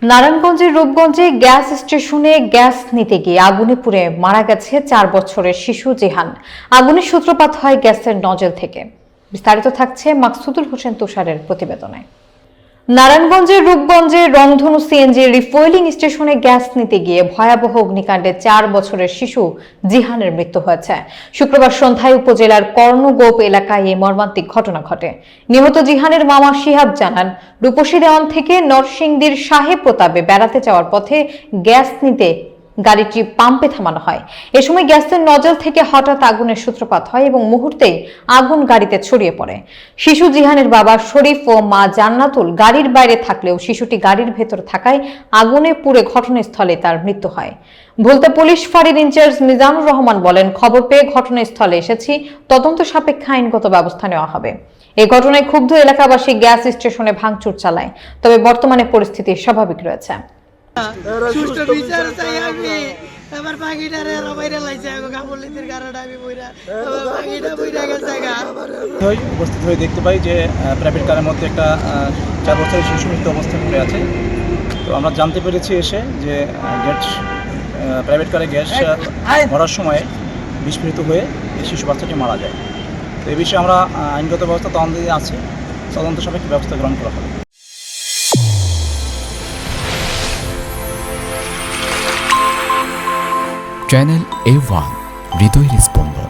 নারায়ণগঞ্জের রূপগঞ্জে গ্যাস স্টেশনে গ্যাস নিতে গিয়ে আগুনে পুড়ে মারা গেছে 4 বছরের শিশু জিহান। আগুনের সূত্রপাত হয় গ্যাসের নজল থেকে। বিস্তারিত থাকছে মাকসুদুল হোসেন তুষারের প্রতিবেদনে। নারায়ণগঞ্জের রূপগঞ্জে রংধনু সিএনজি রিফুয়েলিং স্টেশনে গ্যাস নিতে গিয়ে ভয়াবহ অগ্নিকাণ্ডে 4 বছরের শিশু জিহানের মৃত্যু হয়েছে। শুক্রবার সন্ধ্যায় উপজেলার কর্ণগোপ এলাকায় এই মর্মান্তিক ঘটনা ঘটে। নিহত জিহানের মামা শিহাব জানান, রূপসী দেওয়ান থেকে নরসিংদীর সাহেব প্রতাপে বেড়াতে যাওয়ার পথে গ্যাস নিতে গাড়িটি পাম্পে থামানো হয়। এ সময় গ্যাসের নজল থেকে হঠাৎ আগুনের সূত্রপাত হয় এবং মুহূর্তেই আগুন গাড়িতে ছড়িয়ে পড়ে। শিশু জিহানের বাবা শরীফ ও মা জান্নাতুল গাড়ির বাইরে থাকলেও শিশুটি গাড়ির ভেতর থাকায় আগুনে পুড়ে ঘটনাস্থলে তার মৃত্যু হয়। ভুলতা পুলিশ ফাঁড়ির ইনচার্জ মিজানুর রহমান বলেন, খবর পেয়ে ঘটনাস্থলে এসেছি, তদন্ত সাপেক্ষে আইনগত ব্যবস্থা নেওয়া হবে। এই ঘটনায় ক্ষুব্ধ এলাকাবাসী গ্যাস স্টেশনে ভাঙচুর চালায়, তবে বর্তমানে পরিস্থিতি স্বাভাবিক রয়েছে। সুষ্ঠু বিচার চাই আমি। আমার পাখিটারে বাইরে লাইছে কাপড়লিতির কারণে আমি বইরা আমার পাখিটা বইরা গেছে উপস্থিত হয়ে দেখতে পাই যে প্রাইভেট কারের মধ্যে একটা 4 বছরের শিশু মৃত্যু অবস্থায় পড়ে আছে। তো আমরা জানতে পেরেছি এসে যে প্রাইভেট কারে গ্যাস ভরার সময় বিস্ফোরিত হয়ে এই শিশু বাচ্চাটি মারা যায়। তো এই বিষয়ে আমরা আইনগত ব্যবস্থা তদন্তে আছে, তদন্ত সাপেক্ষে ব্যবস্থা গ্রহণ করা হবে। চ্যানেল A1 হৃদয়ের স্পন্দন।